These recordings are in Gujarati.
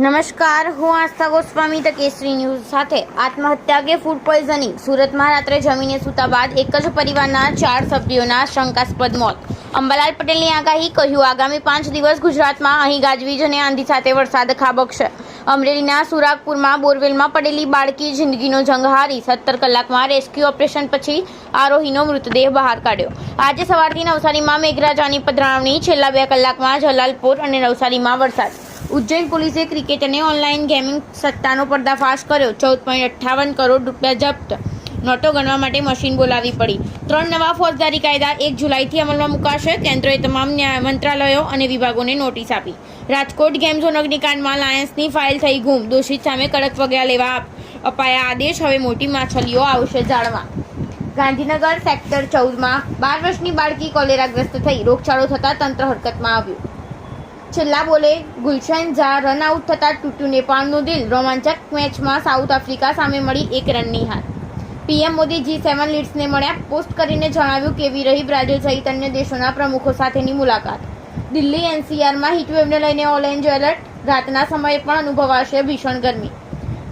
નમસ્કાર, હું આસ્થા ગોસ્વામી ધ કેસરી ન્યૂઝ સાથે આત્મહત્યા કે ફૂડ પોઈઝનિંગ. સુરતમાં રાત્રે જમીને સૂતા બાદ એક જ પરિવારના 4 સભ્યોના શંકાસ્પદ મોત. અંબાલાલ પટેલની આગાહી, કહ્યું આગામી 5 દિવસ ગુજરાતમાં અહીં ગાજવીજ અને આંધી સાથે વરસાદ ખાબકશે. અમરેલીના સુરાગપુરમાં બોરવેલમાં પડેલી બાળકી જિંદગીનો જંગ હારી 17 કલાકમાં રેસ્ક્યુ ઓપરેશન પછી આરોહીનો મૃતદેહ બહાર કાઢ્યો. આજે સવારથી નવસારીમાં મેઘરાજાની પધરામણી, છેલ્લા 2 કલાકમાં જલાલપોર અને નવસારીમાં વરસાદ. ઉજ્જૈન પોલીસે ક્રિકેટ અને ઓનલાઈન ગેમિંગ સટ્ટાનો પર્દાફાશ કર્યો. 14.58 કરોડ રૂપિયા જપ્ત. નોટો ગણવા માટે મશીન બોલાવી પડી. 3 નવા ફોજદારી કાયદા 1 જુલાઈથી અમલમાં મુકાશે. કેન્દ્રએ તમામ મંત્રાલયો અને વિભાગોને નોટિસ આપી. રાજકોટ ગેમ ઝોન અગ્નિકાંડમાં લાયન્સની ફાઇલ થઈ ગુમ. દોષિત સામે કડક પગલાં લેવા અપાયા આદેશ. હવે મોટી માછલીઓ આવશે જાળમાં. ગાંધીનગર સેક્ટર 14માં 12 વર્ષની બાળકી કોલેરાગ્રસ્ત થઈ. રોગચાળો થતાં તંત્ર હરકતમાં આવ્યું. છેલ્લા બોલે ગુલશન ઝા રન આઉટ થતાં તૂટ્યું નેપાળનું દિલ. રોમાંચક મેચમાં સાઉથ આફ્રિકા સામે મળી 1 રનની હાર. પીએમ મોદી G7 લીડર્સને મળ્યા. પોસ્ટ કરીને જણાવ્યું કેવી રહી બ્રાઝિલ સહિત અન્ય દેશોના પ્રમુખો સાથેની મુલાકાત. દિલ્હી NCRમાં હીટવેવને લઈને ઓરેન્જ એલર્ટ. રાતના સમયે પણ અનુભવાશે ભીષણ ગરમી.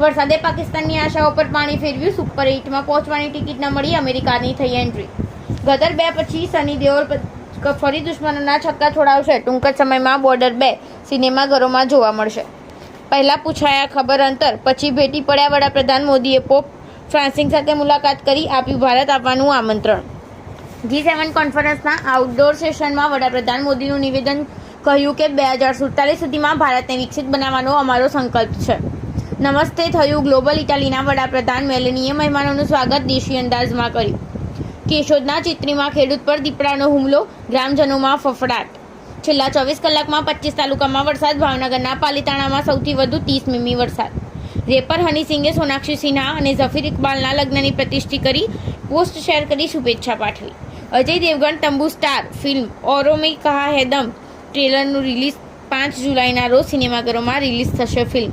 વરસાદે પાકિસ્તાનની આશાઓ પર પાણી ફેરવ્યું. સુપર 8માં પહોંચવાની ટિકિટ ન મળી, અમેરિકાની થઈ એન્ટ્રી. ગદર 2 પછી સની દેઓલ ફરી દુશ્મનોના છક્કા છોડાવશે. ટૂંક જ સમયમાં બોર્ડર 2 સિનેમાઘરોમાં જોવા મળશે. પહેલા પૂછાયા ખબર અંતર, પછી ભેટી પડ્યા વડાપ્રધાન મોદીએ પોપ ફ્રાન્સિસ સાથે મુલાકાત કરી, આપ્યું ભારત આવવાનું આમંત્રણ. G7 કોન્ફરન્સના આઉટડોર સેશનમાં વડાપ્રધાન મોદીનું નિવેદન, કહ્યું કે 2047 સુધીમાં ભારતને વિકસિત બનાવવાનો અમારો સંકલ્પ છે. નમસ્તે થયું ગ્લોબલ. ઇટાલીના વડાપ્રધાન મેલેનીએ મહેમાનોનું સ્વાગત દેશી અંદાજમાં કર્યું. કેશોદના ચિત્રીમાં ખેડૂત પર દીપડાનો હુમલો, ગ્રામજનોમાં ફફડાટ. છેલ્લા 24 કલાકમાં 25 તાલુકામાં વરસાદ. ભાવનગરના પાલીતાણામાં સૌથી વધુ 30 મીમી વરસાદ. રેપર હની સિંઘે સોનાક્ષી સિન્હા અને ઝફીર ઇકબાલના લગ્નની પ્રતિષ્ઠા કરી, પોસ્ટ શેર કરી શુભેચ્છા પાઠવી. અજય દેવગણ તંબુ સ્ટાર ફિલ્મ ઔરો મેં કહા હૈ દમ ટ્રેલરનું રિલીઝ. 5 જુલાઈના રોજ સિનેમાઘરોમાં રિલીઝ થશે ફિલ્મ.